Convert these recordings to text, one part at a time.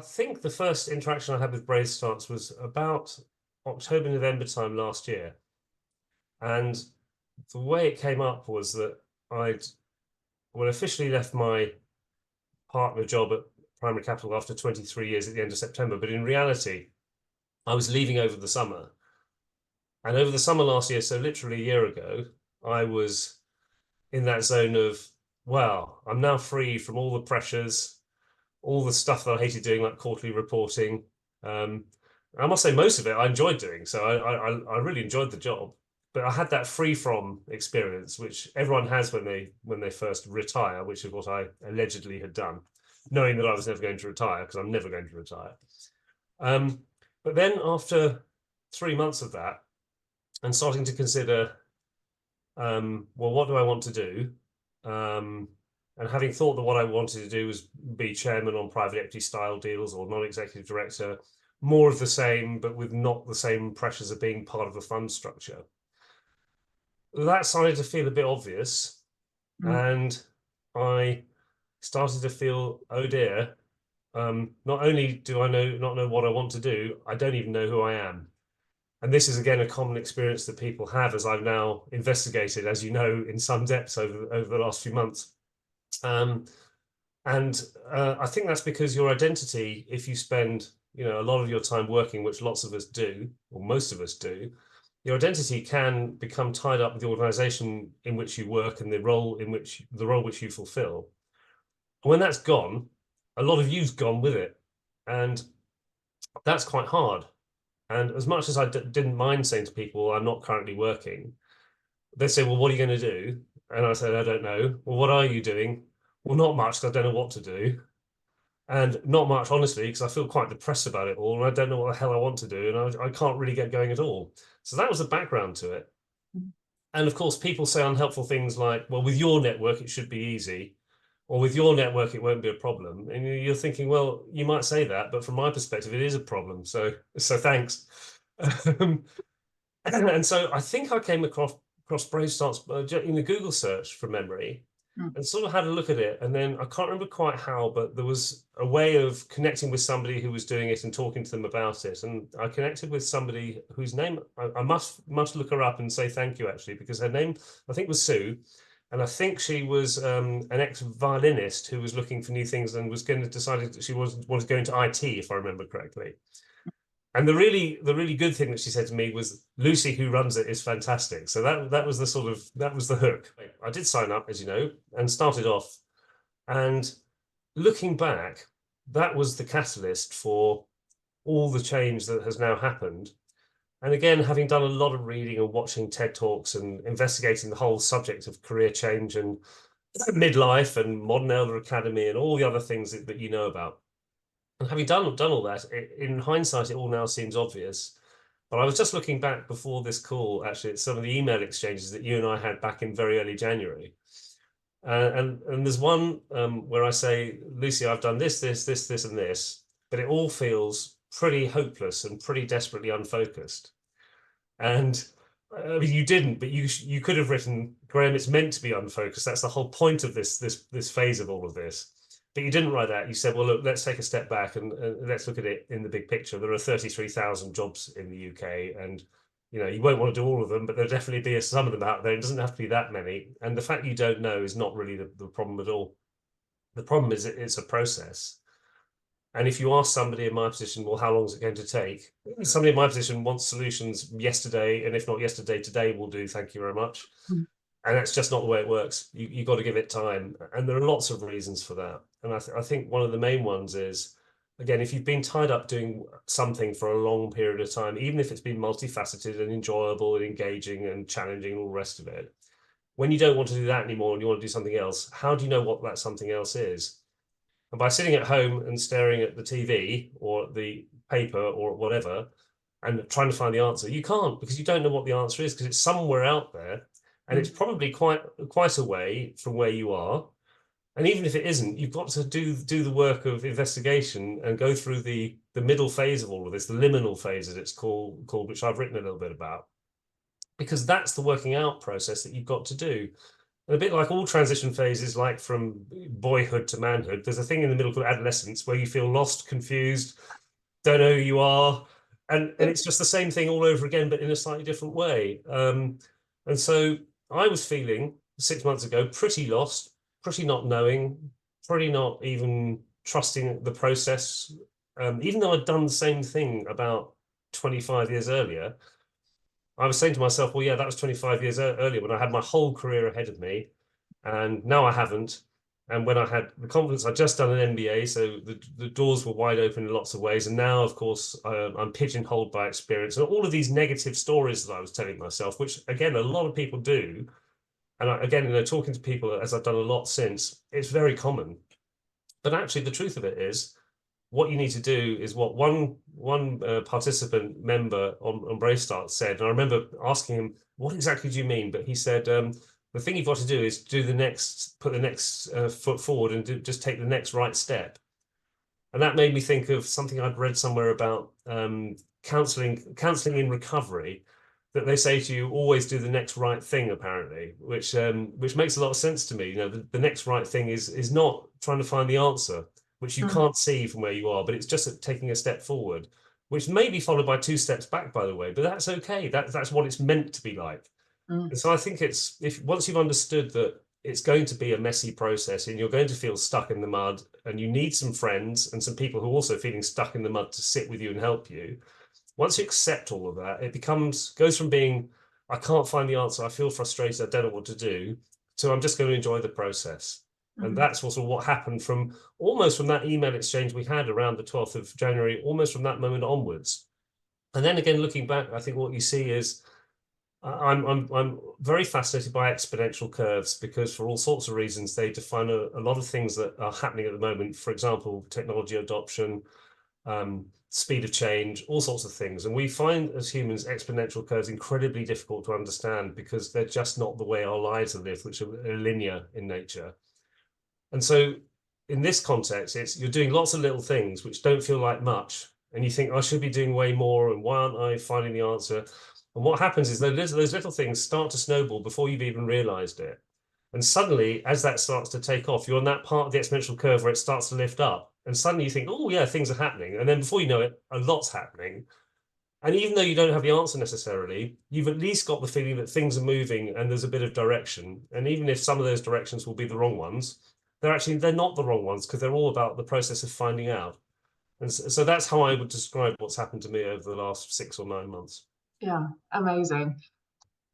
think the first interaction I had with Brave Starts was about October, November time last year. And the way it came up was that I'd officially left my partner job at Primary Capital after 23 years at the end of September. But in reality, I was leaving over the summer. And over the summer last year, so literally a year ago, I was in that zone of, wow, I'm now free from all the pressures, all the stuff that I hated doing, like quarterly reporting. Um, I must say, most of it I enjoyed doing. So I really enjoyed the job. But I had that free from experience, which everyone has when they first retire, which is what I allegedly had done, knowing that I was never going to retire, because I'm never going to retire. Um, but then after 3 months of that, and starting to consider, well, what do I want to do? And having thought that what I wanted to do was be chairman on private equity style deals or non-executive director, more of the same, but with not the same pressures of being part of a fund structure. That started to feel a bit obvious. Mm. And I started to feel, oh dear, not only do I not know what I want to do, I don't even know who I am. And this is again a common experience that people have, as I've now investigated, as you know, in some depth over the last few months. Um, and I think that's because your identity, if you spend a lot of your time working, which lots of us do, or most of us do, your identity can become tied up with the organization in which you work and the role which you fulfill. And when that's gone, a lot of you's gone with it, and that's quite hard. And as much as I didn't mind saying to people, I'm not currently working, they say, well, what are you going to do? And I said, I don't know. Well, what are you doing? Well, not much, because I don't know what to do. And not much, honestly, because I feel quite depressed about it all. And I don't know what the hell I want to do. And I can't really get going at all. So that was the background to it. And of course, people say unhelpful things like, well, with your network, it should be easy. Or with your network, it won't be a problem. And you're thinking, well, you might say that, but from my perspective, it is a problem. So thanks. Um, and so I think I came across Brave Starts in a Google search from memory, Mm. and sort of had a look at it. And then I can't remember quite how, but there was a way of connecting with somebody who was doing it and talking to them about it. And I connected with somebody whose name I must look her up and say thank you, actually, because her name, I think, was Sue. And I think she was an ex-violinist who was looking for new things and was going to decide that she wanted to go into IT, if I remember correctly. And the really good thing that she said to me was, Lucy, who runs it, is fantastic. So that was the hook. I did sign up, as you know, and started off. And looking back, that was the catalyst for all the change that has now happened. And again, having done a lot of reading and watching TED Talks and investigating the whole subject of career change and midlife and modern elder academy and all the other things that you know about. And having done all that, in hindsight, it all now seems obvious. But I was just looking back before this call, actually, at some of the email exchanges that you and I had back in very early January. And there's one where I say, Lucy, I've done this, and this, but it all feels pretty hopeless and pretty desperately unfocused. And I mean, you didn't, but you could have written, Graham, it's meant to be unfocused. That's the whole point of this phase of all of this. But you didn't write that. You said, well, look, let's take a step back and let's look at it in the big picture. There are 33,000 jobs in the UK, and you won't want to do all of them, but there'll definitely be some of them out there. It doesn't have to be that many. And the fact you don't know is not really the problem at all. The problem is it's a process. And if you ask somebody in my position, well, how long is it going to take? Somebody in my position wants solutions yesterday, and if not yesterday, today will do. Thank you very much. Mm. And that's just not the way it works. You've got to give it time. And there are lots of reasons for that. And I think one of the main ones is, again, if you've been tied up doing something for a long period of time, even if it's been multifaceted and enjoyable and engaging and challenging and all the rest of it, when you don't want to do that anymore and you want to do something else, how do you know what that something else is? And by sitting at home and staring at the TV or the paper or whatever and trying to find the answer, you can't, because you don't know what the answer is, because it's somewhere out there, and it's probably quite a way from where you are. And even if it isn't, you've got to do the work of investigation and go through the middle phase of all of this, the liminal phase, as it's called, which I've written a little bit about, because that's the working out process that you've got to do. And a bit like all transition phases, like from boyhood to manhood, there's a thing in the middle called adolescence where you feel lost, confused, don't know who you are. And it's just the same thing all over again, but in a slightly different way. And so I was feeling 6 months ago pretty lost, pretty not knowing, pretty not even trusting the process. Even though I'd done the same thing about 25 years earlier, I was saying to myself, well, yeah, that was 25 years earlier when I had my whole career ahead of me, and now I haven't. And when I had the confidence, I'd just done an MBA, so the doors were wide open in lots of ways. And now, of course, I'm pigeonholed by experience and all of these negative stories that I was telling myself, which again, a lot of people do. And again, talking to people as I've done a lot since, it's very common. But actually, the truth of it is, what you need to do is what one participant member on Braystart said, and I remember asking him, "What exactly do you mean?" But he said, "The thing you've got to do is put the next foot forward, and just take the next right step." And that made me think of something I'd read somewhere about counseling in recovery. That they say to you, always do the next right thing, apparently, which makes a lot of sense to me. The next right thing is not trying to find the answer, which you Mm, can't see from where you are, but it's just taking a step forward, which may be followed by two steps back, by the way, but that's okay. That's what it's meant to be like. mm, And so I think it's if once you've understood that it's going to be a messy process and you're going to feel stuck in the mud and you need some friends and some people who are also feeling stuck in the mud to sit with you and help you. Once you accept all of that, it goes from being, I can't find the answer, I feel frustrated, I don't know what to do, to I'm just going to enjoy the process. And mm. that's also what happened from almost from that email exchange we had around the 12th of January, almost from that moment onwards. And then again, looking back, I think what you see is I'm very fascinated by exponential curves because for all sorts of reasons they define a lot of things that are happening at the moment. For example, technology adoption, speed of change, all sorts of things. And we find as humans exponential curves incredibly difficult to understand because they're just not the way our lives are lived, which are linear in nature. And so in this context, it's you're doing lots of little things which don't feel like much. And you think, I should be doing way more. And why aren't I finding the answer? And what happens is those little things start to snowball before you've even realized it. And suddenly, as that starts to take off, you're on that part of the exponential curve where it starts to lift up. And suddenly you think, oh, yeah, things are happening. And then before you know it, a lot's happening. And even though you don't have the answer necessarily, you've at least got the feeling that things are moving and there's a bit of direction. And even if some of those directions will be the wrong ones, they're not the wrong ones because they're all about the process of finding out. And so that's how I would describe what's happened to me over the last 6 or 9 months. Yeah, amazing.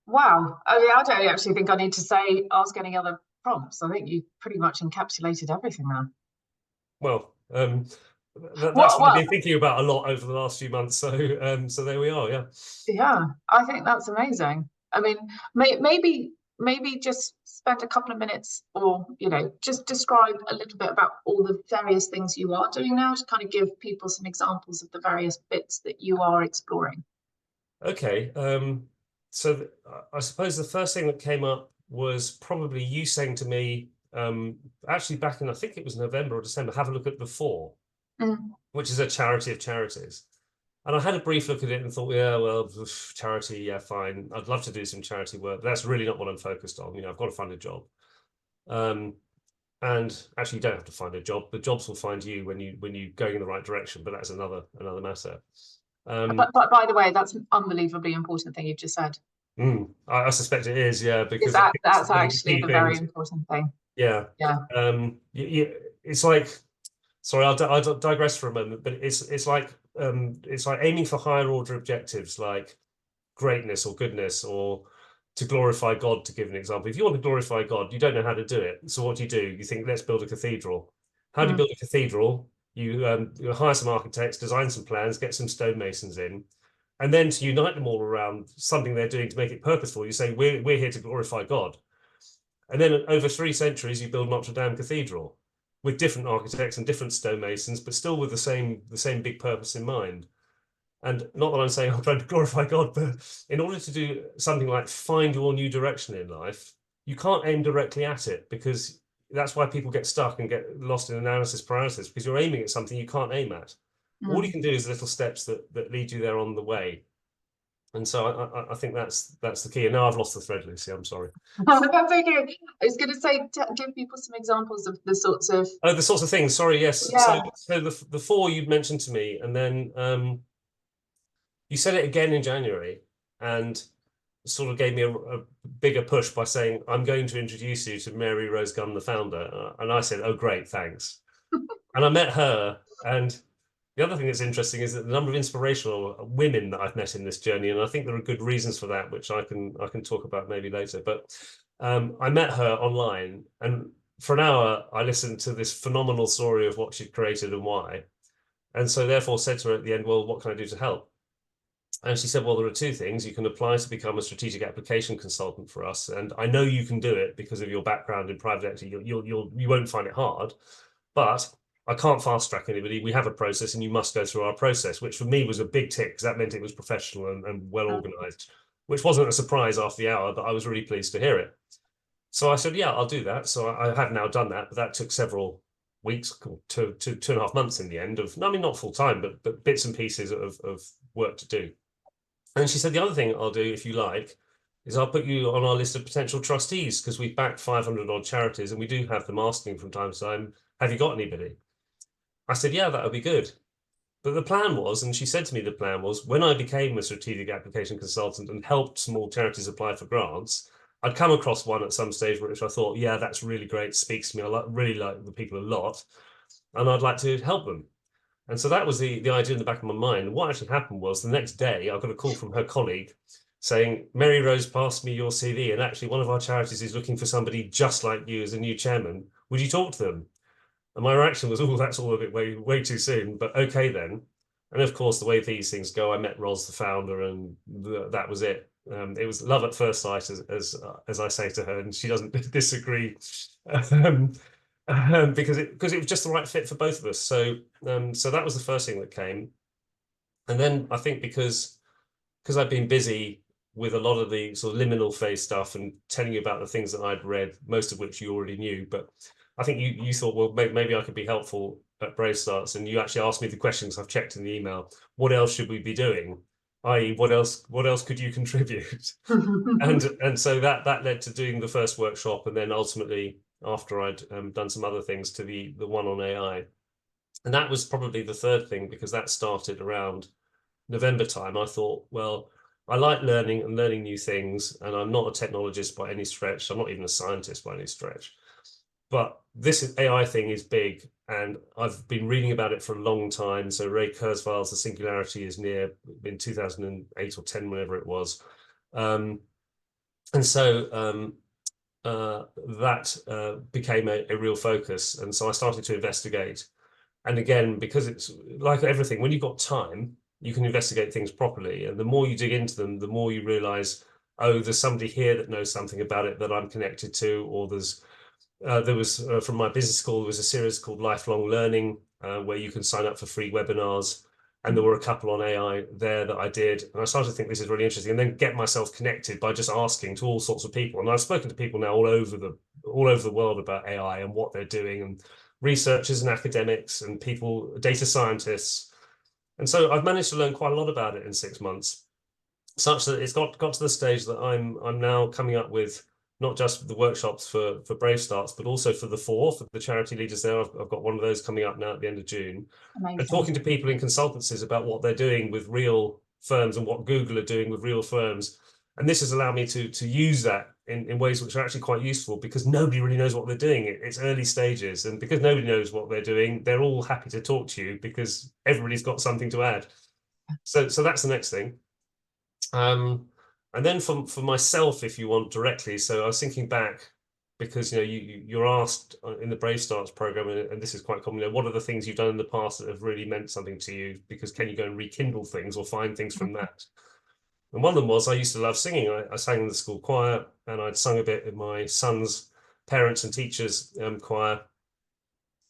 Wow. I mean, I don't actually think I need to ask any other prompts. I think you pretty much encapsulated everything there. Well, that's Well, what I've well, been thinking about a lot over the last few months. So there we are. Yeah. yeah, I think that's amazing. I mean, maybe just spend a couple of minutes or, just describe a little bit about all the various things you are doing now to kind of give people some examples of the various bits that you are exploring. Okay. So I suppose the first thing that came up was probably you saying to me, actually back in, I think it was November or December, have a look at The Four, Mm, which is a charity of charities. And I had a brief look at it and thought, yeah, well, charity, yeah, fine. I'd love to do some charity work, but that's really not what I'm focused on. I've got to find a job. Um, and actually, you don't have to find a job. The jobs will find you when you going in the right direction. But that's another matter. Um, but by the way, that's an unbelievably important thing you've just said. I suspect it is, yeah, Is because I that think it's that's one of the actually key the very things. important thing. Yeah. Yeah. It's like, sorry, I'll digress for a moment, but it's like aiming for higher order objectives, like greatness or goodness or to glorify God, to give an example. If you want to glorify God, you don't know how to do it. So what do? You think, let's build a cathedral. How do you Mm, build a cathedral? You hire some architects, design some plans, get some stonemasons in, and then to unite them all around something they're doing to make it purposeful, you say, we're here to glorify God. And then over 3 centuries, you build Notre Dame Cathedral with different architects and different stonemasons, but still with the same big purpose in mind. And not that I'm saying I'm trying to glorify God, but in order to do something like find your new direction in life, you can't aim directly at it because that's why people get stuck and get lost in analysis paralysis because you're aiming at something you can't aim at. All you mm, can do is little steps that lead you there on the way. And so I think that's the key. And now I've lost the thread, Lucy. I'm sorry. That's okay. I was going to say, give people some examples of the sorts of, Oh, the sorts of things. Sorry, yes. So yeah. the four you'd mentioned to me, and then you said it again in January, and sort of gave me a bigger push by saying, I'm going to introduce you to Mary Rose Gunn, the founder. And I said, oh, great, thanks. And I met her. And the other thing that's interesting is that the number of inspirational women that I've met in this journey, and I think there are good reasons for that, which I can talk about maybe later. But I met her online, and for an hour I listened to this phenomenal story of what she'd created and why. And so therefore said to her at the end, well, what can I do to help? And she said, well, there are two things. You can apply to become a strategic application consultant for us. And I know you can do it because of your background in private equity. You won't find it hard, but I can't fast track anybody. We have a process and you must go through our process, which for me was a big tick because that meant it was professional and well organized, which wasn't a surprise after the hour, but I was really pleased to hear it. So I said, yeah, I'll do that. So I have now done that, but that took several weeks to 2.5 months in the end of, I mean, not full time, but bits and pieces of work to do. And she said, the other thing I'll do, if you like, is I'll put you on our list of potential trustees because we've backed 500 odd charities and we do have them asking from time to time, have you got anybody? I said, yeah, that would be good. But the plan was, and she said to me the plan was, when I became a strategic application consultant and helped small charities apply for grants, I'd come across one at some stage which I thought, yeah, that's really great, speaks to me. Really like the people a lot, and I'd like to help them. And so that was the idea in the back of my mind. And what actually happened was the next day, I got a call from her colleague saying, Mary Rose passed me your CV, and actually one of our charities is looking for somebody just like you as a new chairman. Would you talk to them? And my reaction was, oh, that's all a bit way too soon, but okay then. And of course, the way these things go, I met Ros, the founder, and that was it. It was love at first sight, as I say to her, and she doesn't disagree, um, because it was just the right fit for both of us. So that was the first thing that came, and then I think because I've been busy with a lot of the sort of liminal phase stuff and telling you about the things that I'd read, most of which you already knew, but I think you thought, well, maybe I could be helpful at Brave Starts, and you actually asked me the questions I've checked in the email. What else should we be doing? I.e., what else could you contribute? And so that led to doing the first workshop, and then ultimately, after I'd done some other things, to the one on AI. And that was probably the third thing because that started around November time. I thought, well, I like learning and learning new things, and I'm not a technologist by any stretch. I'm not even a scientist by any stretch. But this AI thing is big, and I've been reading about it for a long time. So Ray Kurzweil's The Singularity is near in 2008 or 10, whenever it was. And so that became a real focus. And so I started to investigate. And again, because it's like everything, when you've got time, you can investigate things properly. And the more you dig into them, the more you realize, oh, there's somebody here that knows something about it that I'm connected to, or there was from my business school, there was a series called Lifelong Learning, where you can sign up for free webinars. And there were a couple on AI there that I did. And I started to think this is really interesting, and then get myself connected by just asking to all sorts of people. And I've spoken to people now all over the world about AI and what they're doing, and researchers and academics and people, data scientists. And so I've managed to learn quite a lot about it in 6 months, such that it's got to the stage that I'm now coming up with not just the workshops for Brave Starts, but also for the charity leaders there. I've got one of those coming up now at the end of June. And Amazing. talking to people in consultancies about what they're doing with real firms and what Google are doing with real firms. And this has allowed me to use that in ways which are actually quite useful because nobody really knows what they're doing. It's early stages. And because nobody knows what they're doing, they're all happy to talk to you because everybody's got something to add. So that's the next thing. And then for myself, if you want directly, so I was thinking back because you're asked in the Brave Starts program, and this is quite common. What are the things you've done in the past that have really meant something to you? Because can you go and rekindle things or find things from that? And one of them was I used to love singing. I sang in the school choir, and I'd sung a bit in my son's parents and teachers choir.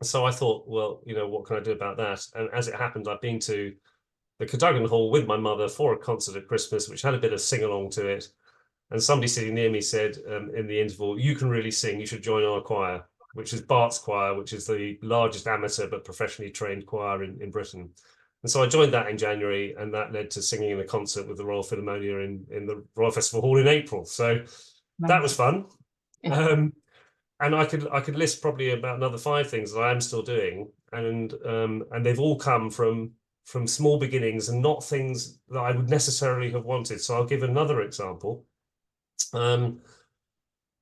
So I thought, well, what can I do about that? And as it happened, I've been to the Cadogan Hall with my mother for a concert at Christmas, which had a bit of sing along to it. And somebody sitting near me said in the interval, you can really sing, you should join our choir, which is Bart's choir, which is the largest amateur but professionally trained choir in Britain. And And so I joined that in January, and that led to singing in a concert with the Royal Philharmonia in the Royal Festival Hall in April. So that was Amazing. fun. Yeah. And I could list probably about another 5 things that I am still doing, and they've all come from small beginnings and not things that I would necessarily have wanted. So I'll give another example. Um,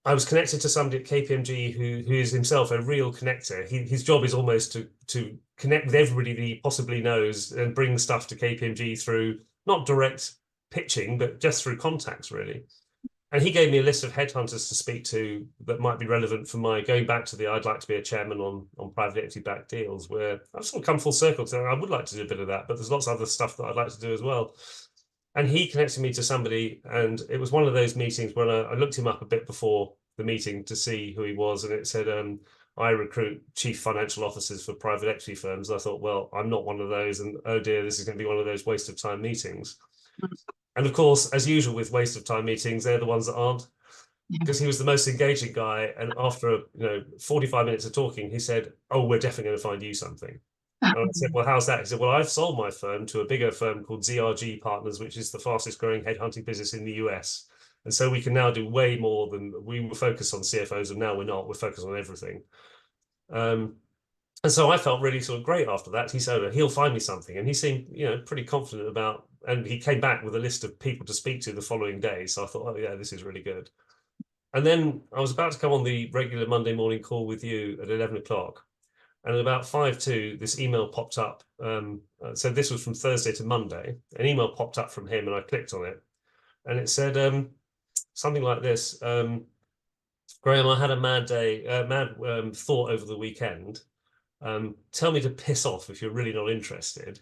I was connected to somebody at KPMG who is himself a real connector. His job is almost to connect with everybody that he possibly knows and bring stuff to KPMG through not direct pitching, but just through contacts, really. And he gave me a list of headhunters to speak to that might be relevant for my going back to the I'd like to be a chairman on private equity backed deals, where I've sort of come full circle to I would like to do a bit of that, but there's lots of other stuff that I'd like to do as well. And he connected me to somebody, and it was one of those meetings when I looked him up a bit before the meeting to see who he was, and it said, I recruit chief financial officers for private equity firms. I thought, well, I'm not one of those, and oh dear, this is going to be one of those waste of time meetings. And of course, as usual with waste of time meetings, they're the ones that aren't, Yeah. because he was the most engaging guy. And after 45 minutes of talking, he said, "Oh, we're definitely going to find you something." And I said, "Well, how's that?" He said, "Well, I've sold my firm to a bigger firm called ZRG Partners, which is the fastest growing headhunting business in the US. And so we can now do way more than we were focused on CFOs, and now we're not. We're focused on everything." Um, and so I felt really sort of great after that. He said, he'll find me something. And he seemed, pretty confident about, and he came back with a list of people to speak to the following day. So I thought, oh yeah, this is really good. And then I was about to come on the regular Monday morning call with you at 11 o'clock. And at about 5 to, this email popped up. So this was from Thursday to Monday. An email popped up from him and I clicked on it. And it said something like this. Graham, I had a mad day, mad thought over the weekend. Tell me to piss off if you're really not interested.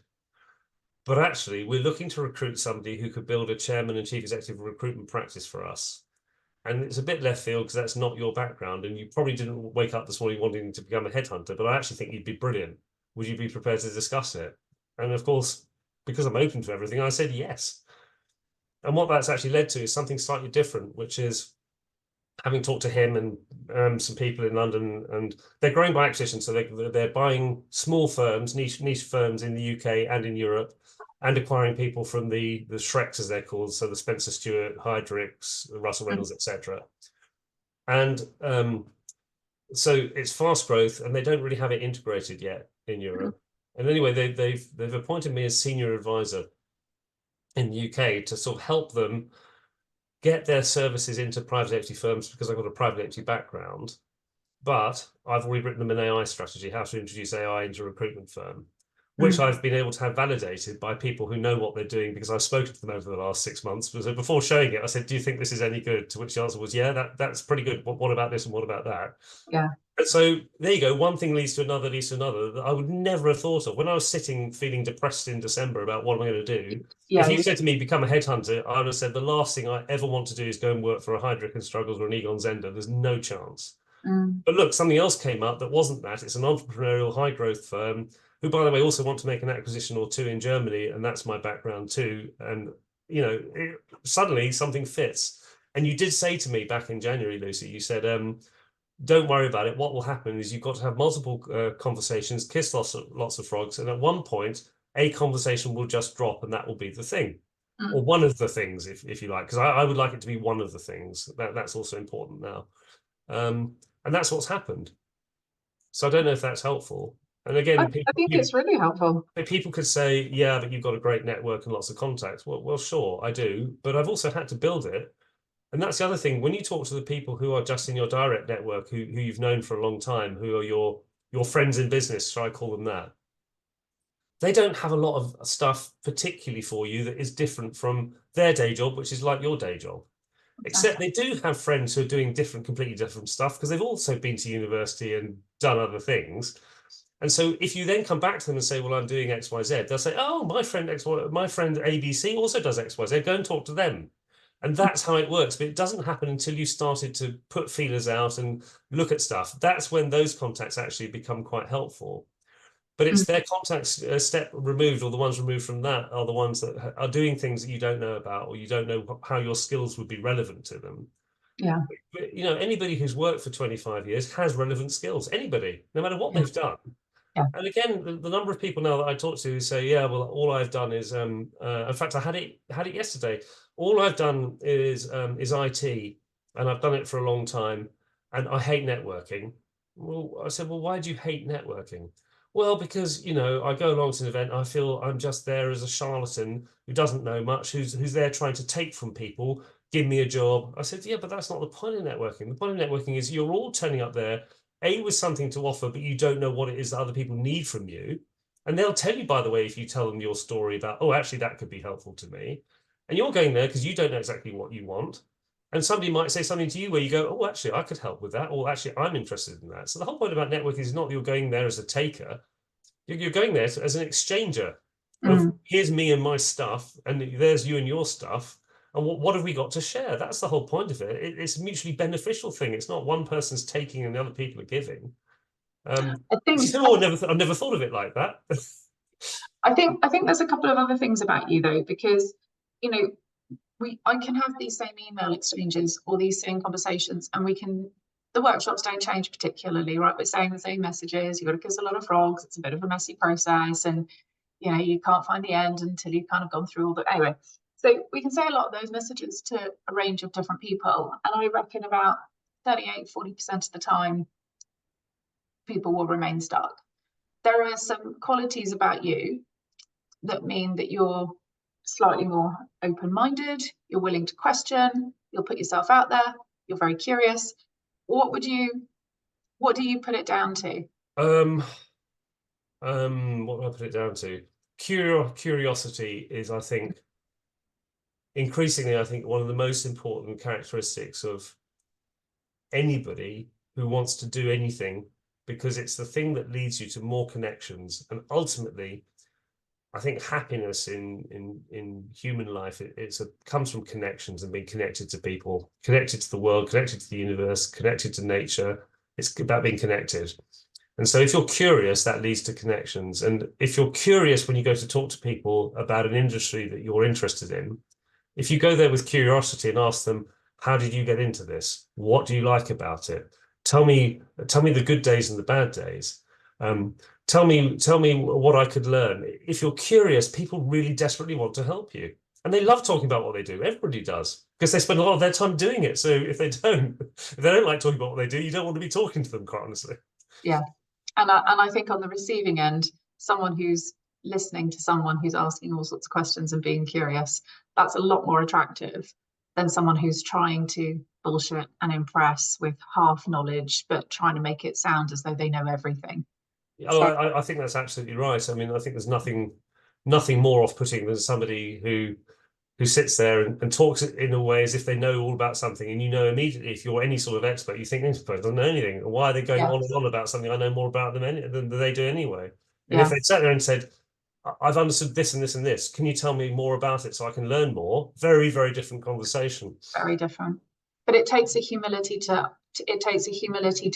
But actually, we're looking to recruit somebody who could build a chairman and chief executive recruitment practice for us. And it's a bit left field because that's not your background. And you probably didn't wake up this morning wanting to become a headhunter, but I actually think you'd be brilliant. Would you be prepared to discuss it? And of course, because I'm open to everything, I said yes. And what that's actually led to is something slightly different, which is having talked to him and some people in London, and they're growing by acquisition. So they're buying small firms, niche firms in the UK and in Europe, and acquiring people from the Shreks, as they're called, so the Spencer Stewart, Heidricks, Russell Reynolds, etc. And so it's fast growth, and they don't really have it integrated yet in Europe. And anyway, they've appointed me as senior advisor in the UK to sort of help them get their services into private equity firms, because I've got a private equity background. But I've already written them an AI strategy, how to introduce AI into a recruitment firm, which I've been able to have validated by people who know what they're doing, because I've spoken to them over the last 6 months. So before showing it, I said, "Do you think this is any good?" To which the answer was, "Yeah, that's pretty good. What about this and what about that?" Yeah. And so there you go. One thing leads to another, leads to another, that I would never have thought of. When I was sitting feeling depressed in December about what am I going to do, if Yeah. you said to me, become a headhunter, I would have said the last thing I ever want to do is go and work for a Heidrick and Struggles or an Egon Zehnder. There's no chance. But look, something else came up that wasn't that. It's an entrepreneurial high growth firm who, by the way, also want to make an acquisition or two in Germany. And that's my background too. And, suddenly something fits. And you did say to me back in January, Lucy, you said, don't worry about it. What will happen is you've got to have multiple conversations, kiss lots of frogs. And at one point, a conversation will just drop and that will be the thing. Or one of the things, if you like, because I would like it to be one of the things. That's also important now. And that's what's happened. So I don't know if that's helpful. And I, again, I think it's really helpful. people could say, yeah, but you've got a great network and lots of contacts. Well, sure, I do, but I've also had to build it. And that's the other thing. When you talk to the people who are just in your direct network, who you've known for a long time, who are your friends in business, shall I call them that? They don't have a lot of stuff particularly for you that is different from their day job, which is like your day job. Except they do have friends who are doing completely different stuff, because they've also been to university and done other things. And so if you then come back to them and say, well, I'm doing X, Y, Z, they'll say, oh, my friend ABC also does X, Y, Z. Go and talk to them. And that's how it works. But it doesn't happen until you started to put feelers out and look at stuff. That's when those contacts actually become quite helpful. But it's their contacts a step removed, or the ones removed from that are the ones that are doing things that you don't know about, or you don't know how your skills would be relevant to them. Yeah. But, anybody who's worked for 25 years has relevant skills. Anybody, no matter what Yeah. they've done. Yeah. And again, the number of people now that I talk to who say, yeah, well, all I've done is, in fact, I had it yesterday. All I've done is IT, and I've done it for a long time, and I hate networking. Well, I said, well, why do you hate networking? Well, because, I go along to an event, I feel I'm just there as a charlatan who doesn't know much, who's there trying to take from people, give me a job. I said, yeah, but that's not the point of networking. The point of networking is you're all turning up there with something to offer, but you don't know what it is that other people need from you. And they'll tell you, by the way, if you tell them your story about, oh, actually, that could be helpful to me. And you're going there because you don't know exactly what you want. And somebody might say something to you where you go, oh, actually, I could help with that. Or actually, I'm interested in that. So the whole point about networking is not that you're going there as a taker. You're going there as an exchanger of Mm. here's me and my stuff, and there's you and your stuff. And what have we got to share? That's the whole point of it. It's a mutually beneficial thing. It's not one person's taking and the other people are giving. I think Oh, I've never thought of it like that. I think there's a couple of other things about you though, because you know I can have these same email exchanges or these same conversations, and the workshops don't change particularly, right? We're saying the same messages. You've got to kiss a lot of frogs. It's a bit of a messy process, and you can't find the end until you've kind of gone through all the anyway. So we can say a lot of those messages to a range of different people, and I reckon about 38-40% of the time people will remain stuck. There are some qualities about you that mean that you're slightly more open-minded, you're willing to question, you'll put yourself out there, you're very curious. What do you put it down to? Um, what do I put it down to? Curiosity is, I think, increasingly, I think one of the most important characteristics of anybody who wants to do anything, because it's the thing that leads you to more connections. And ultimately, I think happiness in human life, comes from connections and being connected to people, connected to the world, connected to the universe, connected to nature. It's about being connected. And so if you're curious, that leads to connections. And if you're curious when you go to talk to people about an industry that you're interested in, if you go there with curiosity and ask them, how did you get into this? What do you like about it? Tell me the good days and the bad days. Um, tell me what I could learn. If you're curious, people really desperately want to help you. And they love talking about what they do. Everybody does, because they spend a lot of their time doing it. So if they don't like talking about what they do, you don't want to be talking to them, quite honestly. Yeah. And I think on the receiving end, someone who's listening to someone who's asking all sorts of questions and being curious, that's a lot more attractive than someone who's trying to bullshit and impress with half knowledge, but trying to make it sound as though they know everything. Oh, So I think that's absolutely right. I mean, I think there's nothing more off-putting than somebody who sits there and talks in a way as if they know all about something, and immediately if you're any sort of expert, you think this person doesn't know anything. Why are they going yeah, on and on about something I know more about than they do anyway? And if yeah, they sat there and said, I've understood this and this and this, can you tell me more about it so I can learn more? Very, very different conversation. very different. But it takes a humility to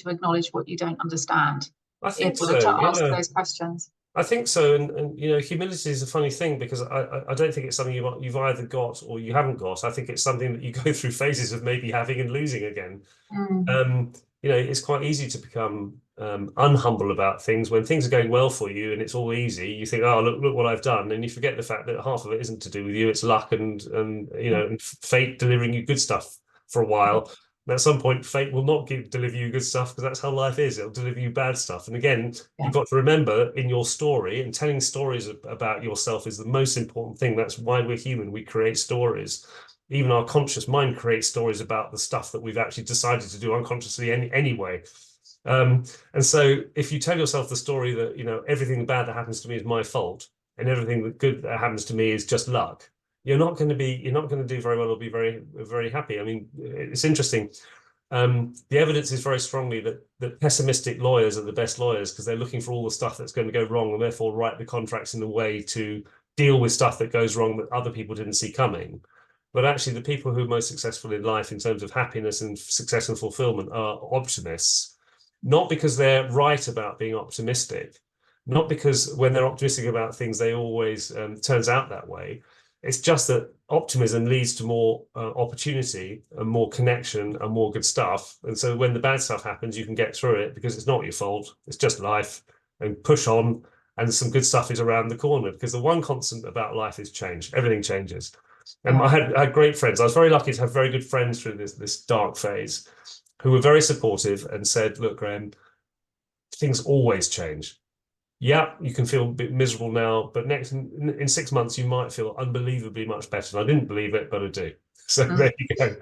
acknowledge what you don't understand I in think order so, to ask yeah. those questions. I think so, and humility is a funny thing because I don't think it's something you've either got or you haven't got. I think it's something that you go through phases of maybe having and losing again. Mm, Um, it's quite easy to become unhumble about things when things are going well for you and it's all easy. You think, oh, look what I've done, and you forget the fact that half of it isn't to do with you. It's luck yeah, and fate delivering you good stuff for a yeah, while. And at some point, fate will not deliver you good stuff because that's how life is. It'll deliver you bad stuff. And again, yeah, you've got to remember in your story, and telling stories about yourself is the most important thing. That's why we're human. We create stories. Even our conscious mind creates stories about the stuff that we've actually decided to do unconsciously anyway. And so if you tell yourself the story that, everything bad that happens to me is my fault and everything that good that happens to me is just luck, you're not going to do very well or be very, very happy. I mean, it's interesting. The evidence is very strongly that pessimistic lawyers are the best lawyers because they're looking for all the stuff that's going to go wrong and therefore write the contracts in a way to deal with stuff that goes wrong that other people didn't see coming. But actually, the people who are most successful in life in terms of happiness and success and fulfillment are optimists, not because they're right about being optimistic, not because when they're optimistic about things, they always turns out that way. It's just that optimism leads to more opportunity and more connection and more good stuff. And so when the bad stuff happens, you can get through it because it's not your fault. It's just life. and push on. And some good stuff is around the corner, because the one constant about life is change. Everything changes. And Yeah. I had great friends. I was very lucky to have very good friends through this dark phase, who were very supportive and said, look, Graham, things always change. Yeah, you can feel a bit miserable now, but next in 6 months you might feel unbelievably much better. And I didn't believe it, but I do. So Mm. there you go.